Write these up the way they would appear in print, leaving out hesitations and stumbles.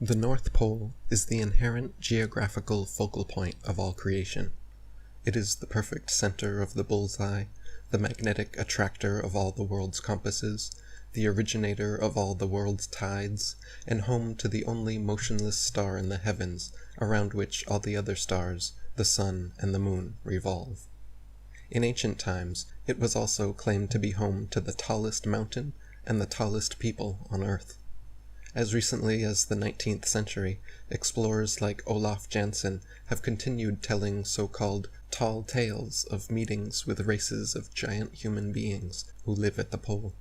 The North Pole is the inherent geographical focal point of all creation. It is the perfect center of the bullseye, the magnetic attractor of all the world's compasses, the originator of all the world's tides, and home to the only motionless star in the heavens around which all the other stars, the sun and the moon, revolve. In ancient times, it was also claimed to be home to the tallest mountain and the tallest people on Earth. As recently as the 19th century, explorers like Olaf Jansen have continued telling so-called tall tales of meetings with races of giant human beings who live at the pole.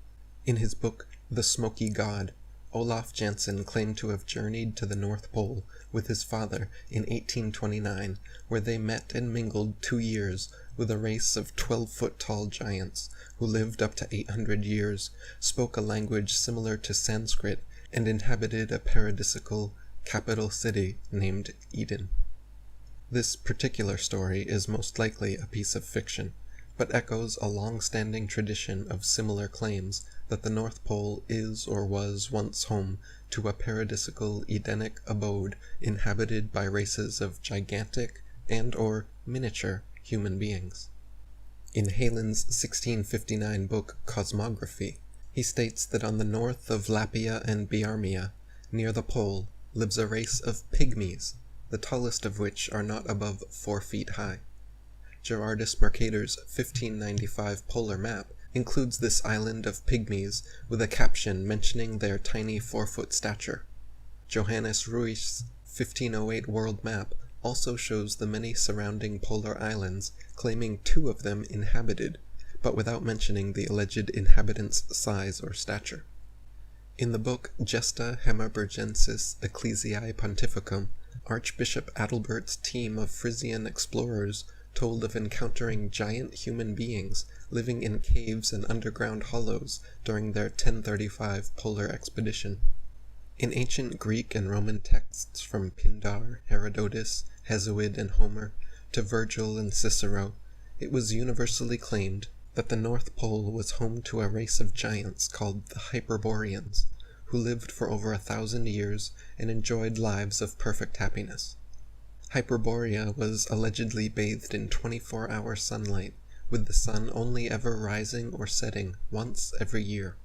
In his book, The Smoky God, Olaf Jansen claimed to have journeyed to the North Pole with his father in 1829, where they met and mingled 2 years with a race of 12-foot-tall giants who lived up to 800 years, spoke a language similar to Sanskrit, and inhabited a paradisical capital city named Eden. This particular story is most likely a piece of fiction, but echoes a long-standing tradition of similar claims that the North Pole is or was once home to a paradisical Edenic abode inhabited by races of gigantic and/or miniature human beings. In Heylyn's 1659 book Cosmography, he states that on the north of Lapia and Biarmia, near the pole, lives a race of pygmies, the tallest of which are not above 4 feet high. Gerardus Mercator's 1595 polar map includes this island of pygmies with a caption mentioning their tiny 4-foot stature. Johannes Ruij's 1508 world map also shows the many surrounding polar islands, claiming 2 of them inhabited, but without mentioning the alleged inhabitants' size or stature. In the book Gesta Hammerbergensis Ecclesiae Pontificum, Archbishop Adalbert's team of Frisian explorers told of encountering giant human beings living in caves and underground hollows during their 1035 polar expedition. In ancient Greek and Roman texts from Pindar, Herodotus, Hesiod, and Homer, to Virgil and Cicero, it was universally claimed that the North Pole was home to a race of giants called the Hyperboreans, who lived for over 1,000 years and enjoyed lives of perfect happiness. Hyperborea was allegedly bathed in 24-hour sunlight, with the sun only ever rising or setting once every year.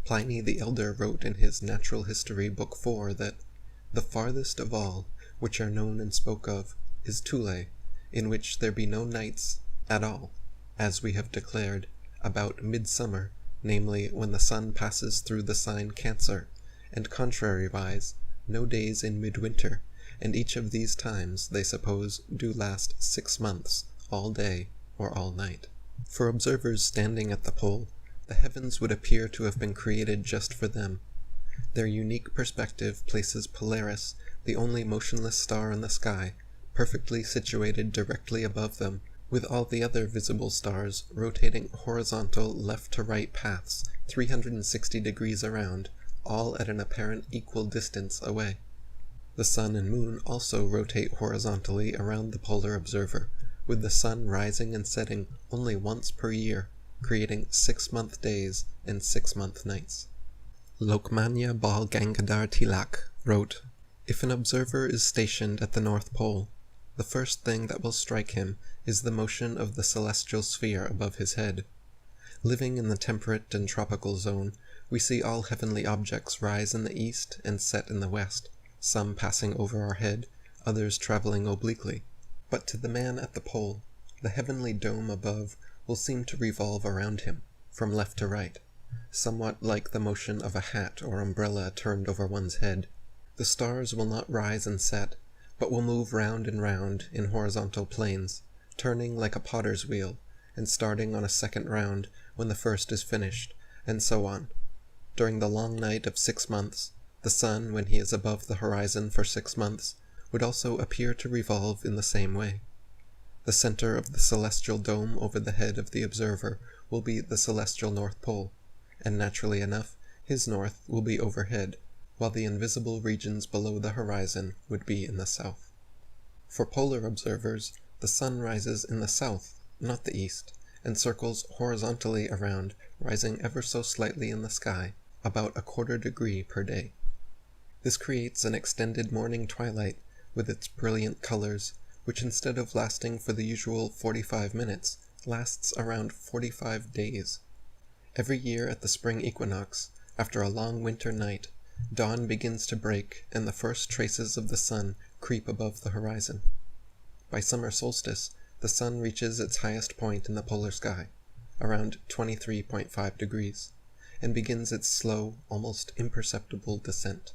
Pliny the Elder wrote in his Natural History Book 4 that the farthest of all, which are known and spoke of, is Thule, in which there be no nights at all, as we have declared, about midsummer, namely when the sun passes through the sign Cancer, and contrariwise, no days in midwinter, and each of these times, they suppose, do last 6 months, all day or all night. For observers standing at the pole, the heavens would appear to have been created just for them. Their unique perspective places Polaris, the only motionless star in the sky, perfectly situated directly above them, with all the other visible stars rotating horizontal left-to-right paths 360 degrees around, all at an apparent equal distance away. The sun and moon also rotate horizontally around the polar observer, with the sun rising and setting only once per year, creating 6-month days and 6-month nights. Lokmanya Bal Gangadhar Tilak wrote, "If an observer is stationed at the North Pole, the first thing that will strike him is the motion of the celestial sphere above his head. Living in the temperate and tropical zone, we see all heavenly objects rise in the east and set in the west, some passing over our head, others traveling obliquely. But to the man at the pole, the heavenly dome above will seem to revolve around him, from left to right, somewhat like the motion of a hat or umbrella turned over one's head. The stars will not rise and set, but will move round and round in horizontal planes, turning like a potter's wheel, and starting on a second round when the first is finished, and so on. During the long night of 6 months, the sun, when he is above the horizon for 6 months, would also appear to revolve in the same way. The center of the celestial dome over the head of the observer will be the celestial North Pole, and naturally enough, his north will be overhead, while the invisible regions below the horizon would be in the south. For polar observers, the sun rises in the south, not the east, and circles horizontally around, rising ever so slightly in the sky, about 1/4 degree per day. This creates an extended morning twilight with its brilliant colors, which instead of lasting for the usual 45 minutes, lasts around 45 days. Every year at the spring equinox, after a long winter night, dawn begins to break and the first traces of the sun creep above the horizon. By summer solstice, the sun reaches its highest point in the polar sky, around 23.5 degrees, and begins its slow, almost imperceptible descent.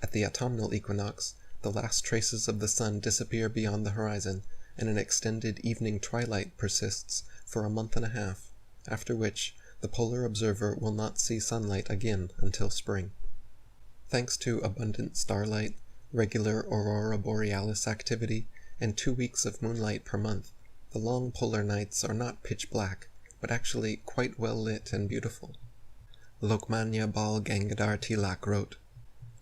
At the autumnal equinox, the last traces of the sun disappear beyond the horizon, and an extended evening twilight persists for a month and a half, after which the polar observer will not see sunlight again until spring. Thanks to abundant starlight, regular aurora borealis activity, and 2 weeks of moonlight per month, the long polar nights are not pitch black, but actually quite well lit and beautiful. Lokmanya Bal Gangadhar Tilak wrote,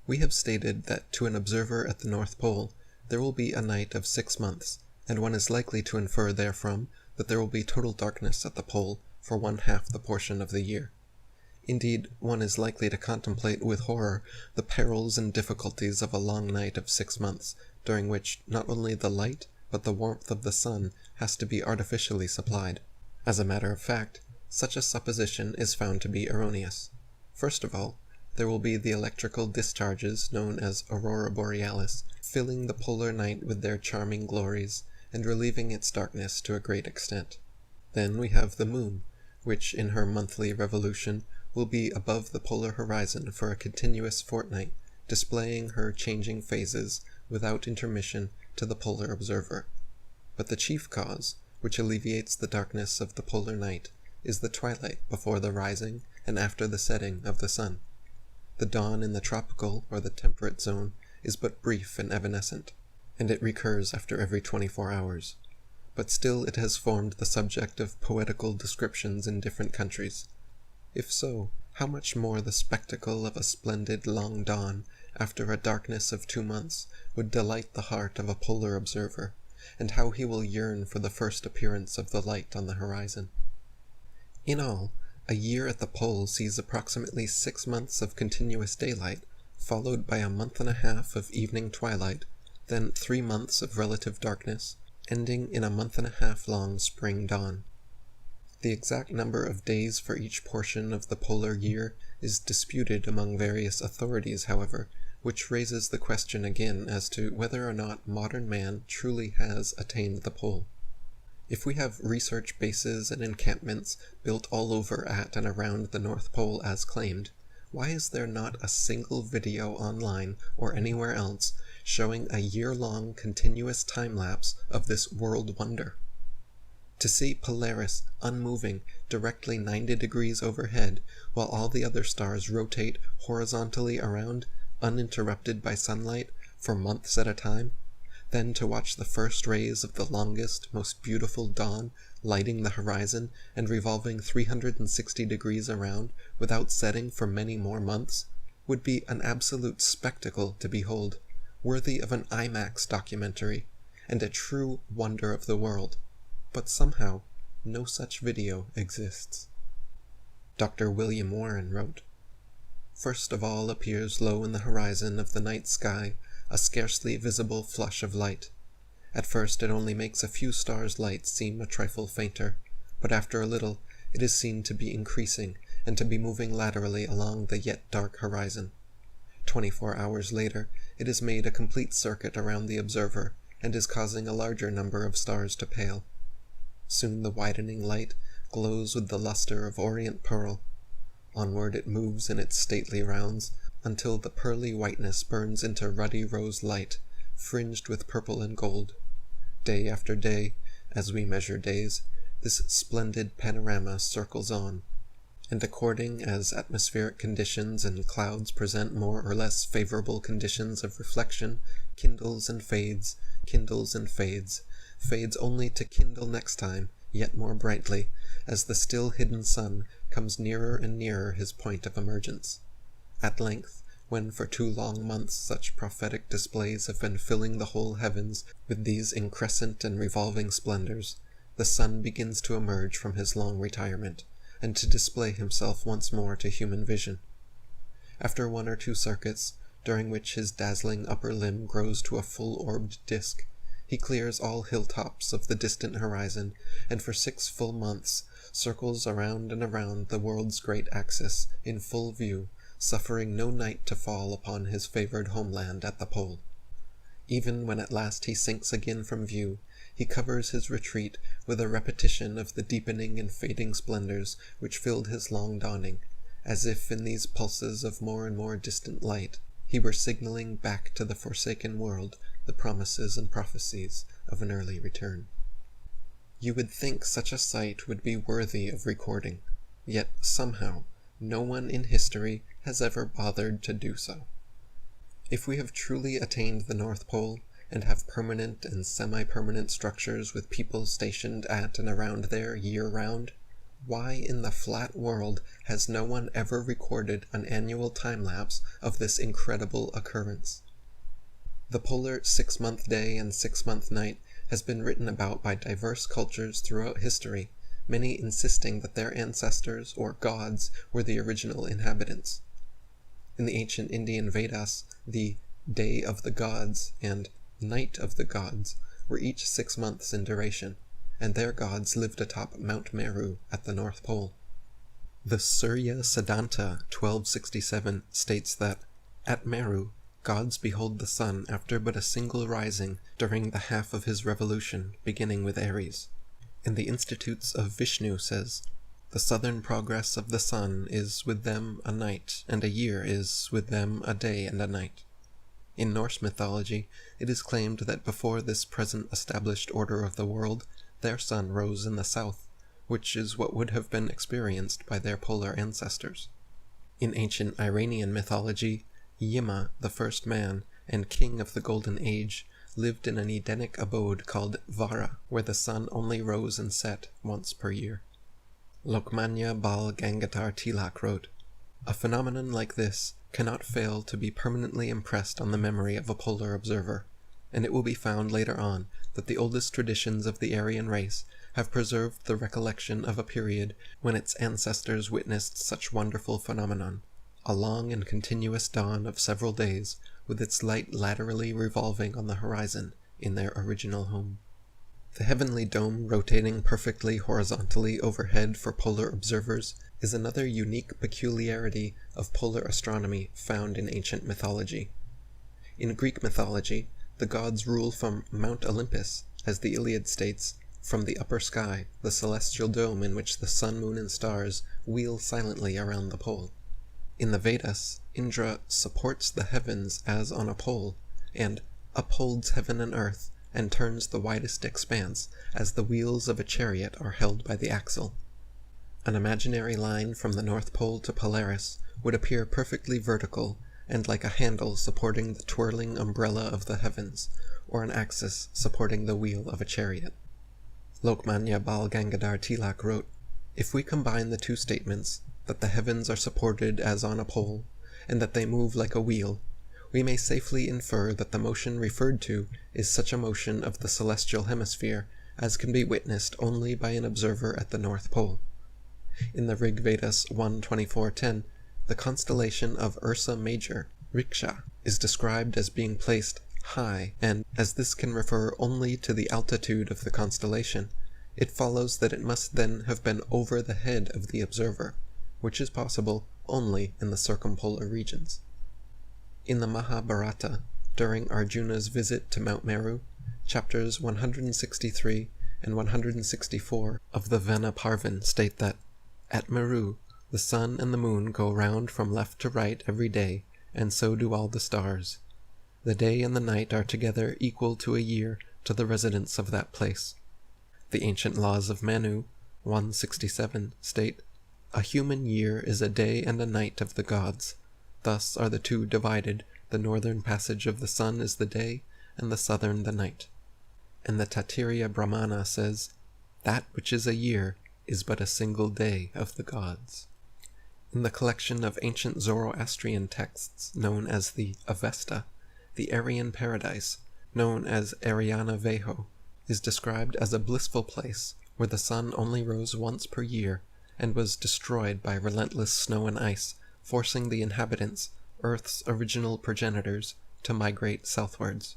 "We have stated that to an observer at the North Pole there will be a night of 6 months, and one is likely to infer therefrom that there will be total darkness at the pole for 1/2 the portion of the year. Indeed, one is likely to contemplate with horror the perils and difficulties of a long night of 6 months, during which not only the light, but the warmth of the sun has to be artificially supplied. As a matter of fact, such a supposition is found to be erroneous. First of all, there will be the electrical discharges known as aurora borealis, filling the polar night with their charming glories, and relieving its darkness to a great extent. Then we have the moon, which in her monthly revolution will be above the polar horizon for a continuous fortnight, displaying her changing phases without intermission to the polar observer. But the chief cause, which alleviates the darkness of the polar night, is the twilight before the rising and after the setting of the sun. The dawn in the tropical or the temperate zone is but brief and evanescent, and it recurs after every 24 hours. But still it has formed the subject of poetical descriptions in different countries. If so, how much more the spectacle of a splendid long dawn after a darkness of 2 months would delight the heart of a polar observer, and how he will yearn for the first appearance of the light on the horizon. In all, a year at the pole sees approximately 6 months of continuous daylight, followed by a month and a half of evening twilight, then 3 months of relative darkness, ending in a month and a half long spring dawn. The exact number of days for each portion of the polar year is disputed among various authorities, however, which raises the question again as to whether or not modern man truly has attained the pole. If we have research bases and encampments built all over at and around the North Pole as claimed, why is there not a single video online or anywhere else showing a year-long continuous time-lapse of this world wonder? To see Polaris unmoving directly 90 degrees overhead while all the other stars rotate horizontally around, uninterrupted by sunlight, for months at a time, then to watch the first rays of the longest, most beautiful dawn lighting the horizon and revolving 360 degrees around without setting for many more months, would be an absolute spectacle to behold, worthy of an IMAX documentary, and a true wonder of the world. But somehow, no such video exists. Dr. William Warren wrote, "First of all appears low in the horizon of the night sky a scarcely visible flush of light. At first it only makes a few stars' light seem a trifle fainter, but after a little it is seen to be increasing and to be moving laterally along the yet dark horizon. 24 hours later it has made a complete circuit around the observer and is causing a larger number of stars to pale. Soon the widening light glows with the luster of orient pearl. Onward it moves in its stately rounds, until the pearly whiteness burns into ruddy rose light, fringed with purple and gold. Day after day, as we measure days, this splendid panorama circles on, and according as atmospheric conditions and clouds present more or less favorable conditions of reflection, kindles and fades, fades only to kindle next time, yet more brightly, as the still hidden sun comes nearer and nearer his point of emergence. At length, when for 2 long months such prophetic displays have been filling the whole heavens with these increscent and revolving splendors, the sun begins to emerge from his long retirement, and to display himself once more to human vision. After 1 or 2 circuits, during which his dazzling upper limb grows to a full-orbed disk. He clears all hilltops of the distant horizon, and for 6 full months circles around and around the world's great axis in full view, suffering no night to fall upon his favored homeland at the pole. Even when at last he sinks again from view, he covers his retreat with a repetition of the deepening and fading splendors which filled his long dawning, as if in these pulses of more and more distant light he were signaling back to the forsaken world the promises and prophecies of an early return. You would think such a sight would be worthy of recording, yet somehow no one in history has ever bothered to do so. If we have truly attained the North Pole, and have permanent and semi-permanent structures with people stationed at and around there year-round, why in the flat world has no one ever recorded an annual time-lapse of this incredible occurrence? The polar 6-month day and 6-month night has been written about by diverse cultures throughout history, many insisting that their ancestors or gods were the original inhabitants. In the ancient Indian Vedas, the Day of the Gods and Night of the Gods were each 6 months in duration, and their gods lived atop Mount Meru at the North Pole. The Surya Siddhanta 1267 states that, at Meru, gods behold the sun after but a single rising during the half of his revolution, beginning with Aries. And the Institutes of Vishnu says, the southern progress of the sun is with them a night, and a year is with them a day and a night. In Norse mythology, it is claimed that before this present established order of the world, their sun rose in the south, which is what would have been experienced by their polar ancestors. In ancient Iranian mythology, Yima, the first man, and king of the Golden Age, lived in an Edenic abode called Vara, where the sun only rose and set once per year. Lokmanya Bal Gangadhar Tilak wrote, "A phenomenon like this cannot fail to be permanently impressed on the memory of a polar observer, and it will be found later on that the oldest traditions of the Aryan race have preserved the recollection of a period when its ancestors witnessed such wonderful phenomenon, a long and continuous dawn of several days, with its light laterally revolving on the horizon in their original home." The heavenly dome rotating perfectly horizontally overhead for polar observers is another unique peculiarity of polar astronomy found in ancient mythology. In Greek mythology, the gods rule from Mount Olympus, as the Iliad states, from the upper sky, the celestial dome in which the sun, moon, and stars wheel silently around the pole. In the Vedas, Indra supports the heavens as on a pole, and upholds heaven and earth, and turns the widest expanse as the wheels of a chariot are held by the axle. An imaginary line from the North Pole to Polaris would appear perfectly vertical and like a handle supporting the twirling umbrella of the heavens, or an axis supporting the wheel of a chariot. Lokmanya Bal Gangadhar Tilak wrote, "If we combine the two statements, that the heavens are supported as on a pole, and that they move like a wheel, we may safely infer that the motion referred to is such a motion of the celestial hemisphere as can be witnessed only by an observer at the North Pole. In the Rig Vedas 1:24-10, the constellation of Ursa Major, Riksha, is described as being placed high, and as this can refer only to the altitude of the constellation, it follows that it must then have been over the head of the observer, which is possible only in the circumpolar regions. In the Mahabharata, during Arjuna's visit to Mount Meru, chapters 163 and 164 of the Vena Parvan state that, at Meru, the sun and the moon go round from left to right every day, and so do all the stars. The day and the night are together equal to a year to the residents of that place. The ancient laws of Manu, 167, state, "A human year is a day and a night of the gods. Thus are the two divided, the northern passage of the sun is the day, and the southern the night." And the Taittiriya Brahmana says, "That which is a year is but a single day of the gods." In the collection of ancient Zoroastrian texts known as the Avesta, the Aryan paradise, known as Ariana Veho, is described as a blissful place where the sun only rose once per year and was destroyed by relentless snow and ice, forcing the inhabitants, Earth's original progenitors, to migrate southwards.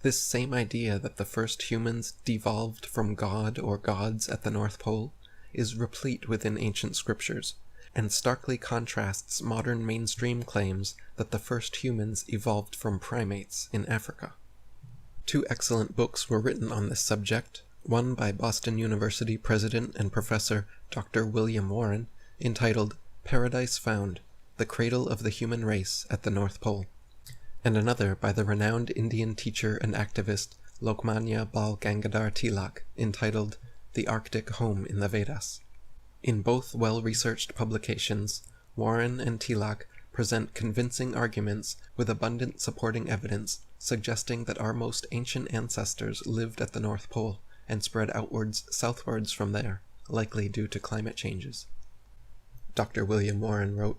This same idea that the first humans devolved from God or gods at the North Pole is replete within ancient scriptures, and starkly contrasts modern mainstream claims that the first humans evolved from primates in Africa. 2 excellent books were written on this subject, one by Boston University President and Professor Dr. William Warren, entitled Paradise Found: The Cradle of the Human Race at the North Pole, and another by the renowned Indian teacher and activist Lokmanya Bal Gangadhar Tilak, entitled The Arctic Home in the Vedas. In both well-researched publications, Warren and Tilak present convincing arguments with abundant supporting evidence suggesting that our most ancient ancestors lived at the North Pole and spread outwards southwards from there, likely due to climate changes. Dr. William Warren wrote,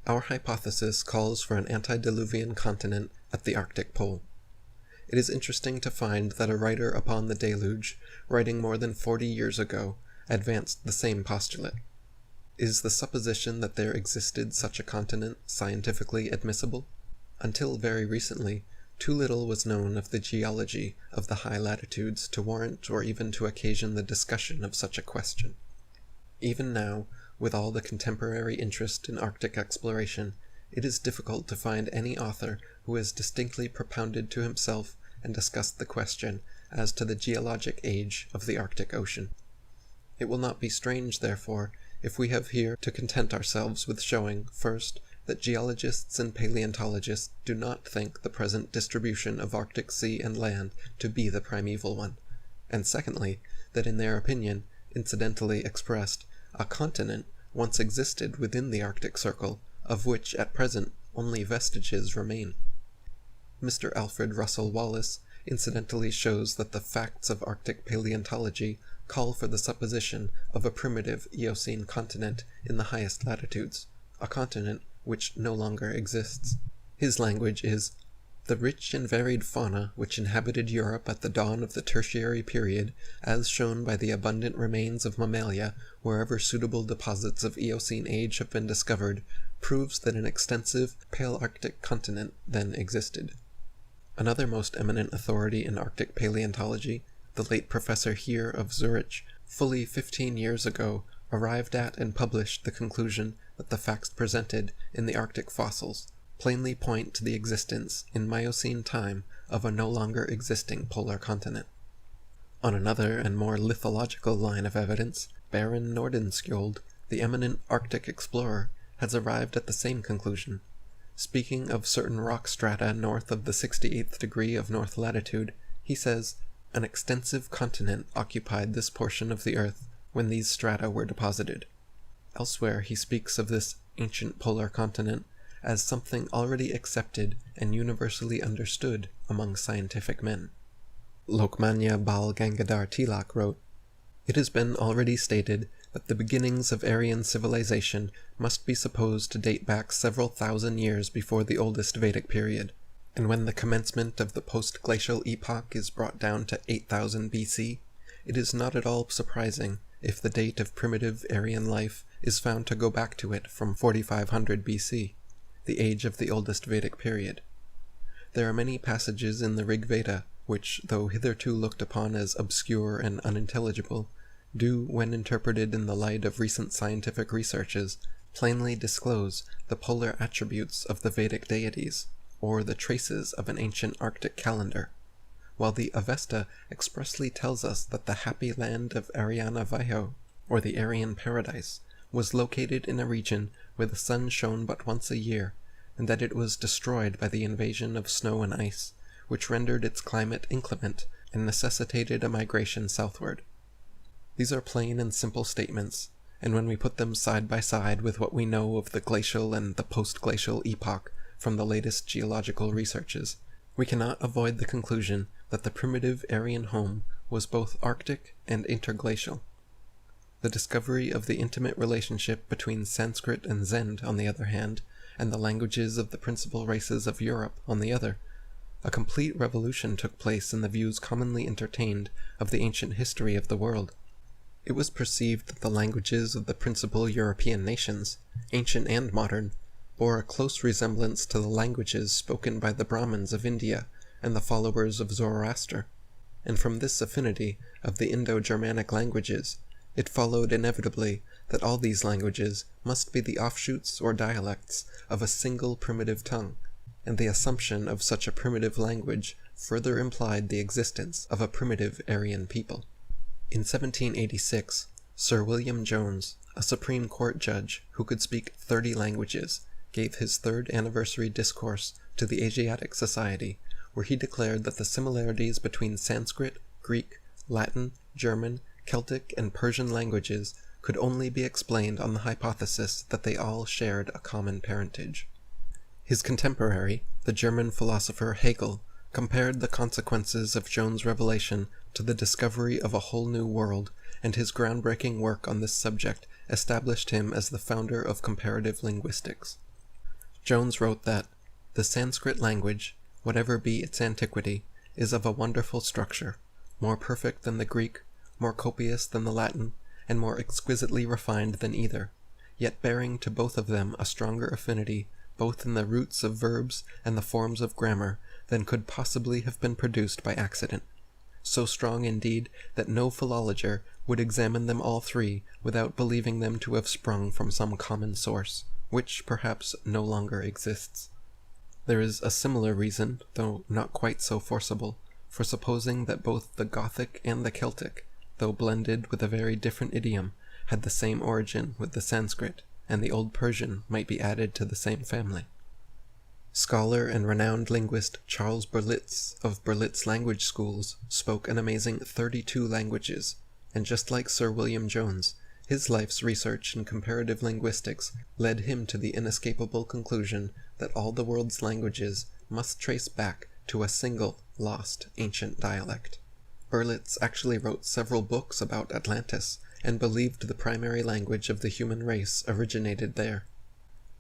"Our hypothesis calls for an antediluvian continent at the Arctic Pole. It is interesting to find that a writer upon the deluge, writing more than 40 years ago, advanced the same postulate. Is the supposition that there existed such a continent scientifically admissible? Until very recently, too little was known of the geology of the high latitudes to warrant or even to occasion the discussion of such a question. Even now, with all the contemporary interest in Arctic exploration, it is difficult to find any author who has distinctly propounded to himself and discussed the question as to the geologic age of the Arctic Ocean. It will not be strange, therefore, if we have here to content ourselves with showing, first, that geologists and paleontologists do not think the present distribution of Arctic sea and land to be the primeval one, and secondly, that in their opinion, incidentally expressed, a continent once existed within the Arctic Circle, of which at present only vestiges remain. Mr. Alfred Russel Wallace incidentally shows that the facts of Arctic paleontology call for the supposition of a primitive Eocene continent in the highest latitudes, a continent which no longer exists. His language is, "The rich and varied fauna which inhabited Europe at the dawn of the Tertiary period, as shown by the abundant remains of mammalia wherever suitable deposits of Eocene age have been discovered, proves that an extensive Palearctic continent then existed." Another most eminent authority in Arctic paleontology, the late Professor Heer of Zurich, fully 15 years ago arrived at and published the conclusion that the facts presented in the Arctic fossils plainly point to the existence in Miocene time of a no longer existing polar continent. On another and more lithological line of evidence, Baron Nordenskjold, the eminent Arctic explorer, has arrived at the same conclusion. Speaking of certain rock strata north of the 68th degree of north latitude, he says, "An extensive continent occupied this portion of the earth when these strata were deposited." Elsewhere he speaks of this ancient polar continent as something already accepted and universally understood among scientific men. Lokmanya Bal Gangadhar Tilak wrote, "It has been already stated that the beginnings of Aryan civilization must be supposed to date back several thousand years before the oldest Vedic period, and when the commencement of the post-glacial epoch is brought down to 8000 BC, it is not at all surprising if the date of primitive Aryan life is found to go back to it from 4500 BC, the age of the oldest Vedic period. There are many passages in the Rig Veda which, though hitherto looked upon as obscure and unintelligible, do, when interpreted in the light of recent scientific researches, plainly disclose the polar attributes of the Vedic deities, or the traces of an ancient Arctic calendar, while the Avesta expressly tells us that the happy land of Aryana Vaiho, or the Aryan paradise, was located in a region where the sun shone but once a year, and that it was destroyed by the invasion of snow and ice, which rendered its climate inclement and necessitated a migration southward. These are plain and simple statements, and when we put them side by side with what we know of the glacial and the post-glacial epoch from the latest geological researches, we cannot avoid the conclusion that the primitive Aryan home was both Arctic and interglacial. The discovery of the intimate relationship between Sanskrit and Zend, on the other hand, and the languages of the principal races of Europe, on the other, a complete revolution took place in the views commonly entertained of the ancient history of the world. It was perceived that the languages of the principal European nations, ancient and modern, bore a close resemblance to the languages spoken by the Brahmins of India and the followers of Zoroaster, and from this affinity of the Indo-Germanic languages, it followed inevitably that all these languages must be the offshoots or dialects of a single primitive tongue, and the assumption of such a primitive language further implied the existence of a primitive Aryan people. In 1786, Sir William Jones, a Supreme Court judge who could speak 30 languages, gave his third anniversary discourse to the Asiatic Society, where he declared that the similarities between Sanskrit, Greek, Latin, German, Celtic, and Persian languages could only be explained on the hypothesis that they all shared a common parentage. His contemporary, the German philosopher Hegel, compared the consequences of Jones' revelation to the discovery of a whole new world, and his groundbreaking work on this subject established him as the founder of comparative linguistics. Jones wrote that, "The Sanskrit language, whatever be its antiquity, is of a wonderful structure, more perfect than the Greek, more copious than the Latin, and more exquisitely refined than either, yet bearing to both of them a stronger affinity, both in the roots of verbs and the forms of grammar, than could possibly have been produced by accident. So strong, indeed, that no philologer would examine them all three without believing them to have sprung from some common source, which, perhaps, no longer exists. There is a similar reason, though not quite so forcible, for supposing that both the Gothic and the Celtic, though blended with a very different idiom, had the same origin with the Sanskrit, and the Old Persian might be added to the same family." Scholar and renowned linguist Charles Berlitz of Berlitz Language Schools spoke an amazing 32 languages, and just like Sir William Jones, his life's research in comparative linguistics led him to the inescapable conclusion that all the world's languages must trace back to a single, lost, ancient dialect. Berlitz actually wrote several books about Atlantis, and believed the primary language of the human race originated there.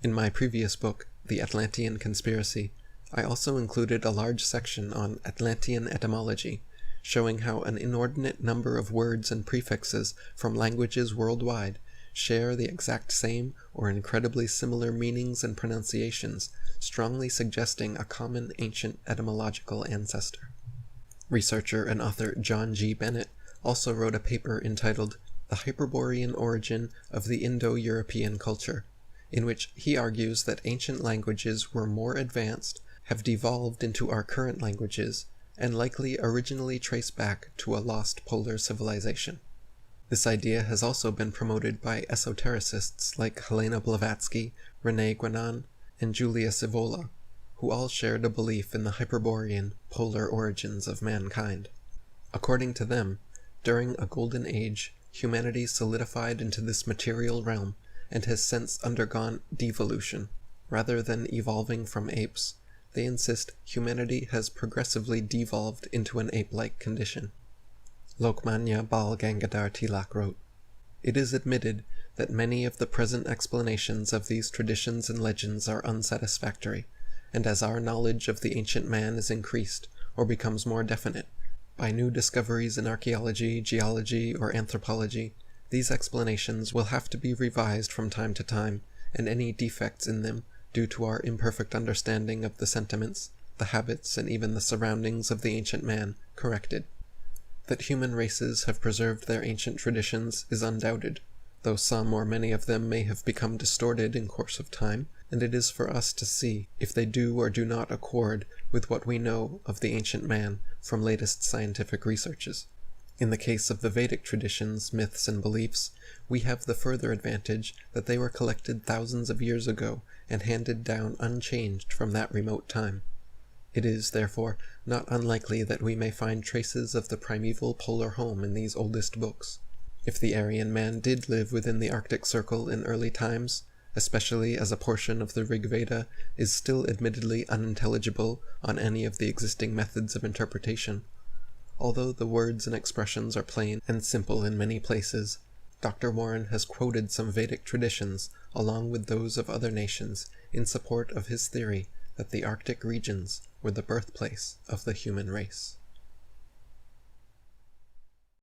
In my previous book, The Atlantean Conspiracy, I also included a large section on Atlantean etymology, showing how an inordinate number of words and prefixes from languages worldwide share the exact same or incredibly similar meanings and pronunciations, strongly suggesting a common ancient etymological ancestor. Researcher and author John G. Bennett also wrote a paper entitled The Hyperborean Origin of the Indo-European Culture, in which he argues that ancient languages were more advanced, have devolved into our current languages, and likely originally trace back to a lost polar civilization. This idea has also been promoted by esotericists like Helena Blavatsky, René Guénon, and Julius Evola, who all shared a belief in the Hyperborean, polar origins of mankind. According to them, during a golden age, humanity solidified into this material realm and has since undergone devolution. Rather than evolving from apes, they insist humanity has progressively devolved into an ape-like condition. Lokmanya Bal Gangadhar Tilak wrote, "It is admitted that many of the present explanations of these traditions and legends are unsatisfactory, and as our knowledge of the ancient man is increased, or becomes more definite, by new discoveries in archaeology, geology, or anthropology, these explanations will have to be revised from time to time, and any defects in them, due to our imperfect understanding of the sentiments, the habits, and even the surroundings of the ancient man, corrected. That human races have preserved their ancient traditions is undoubted, though some or many of them may have become distorted in course of time, and it is for us to see if they do or do not accord with what we know of the ancient man from latest scientific researches. In the case of the Vedic traditions, myths, and beliefs, we have the further advantage that they were collected thousands of years ago and handed down unchanged from that remote time. It is, therefore, not unlikely that we may find traces of the primeval polar home in these oldest books. If the Aryan man did live within the Arctic Circle in early times, especially as a portion of the Rig Veda is still admittedly unintelligible on any of the existing methods of interpretation, although the words and expressions are plain and simple in many places, Dr. Warren has quoted some Vedic traditions along with those of other nations in support of his theory that the Arctic regions were the birthplace of the human race.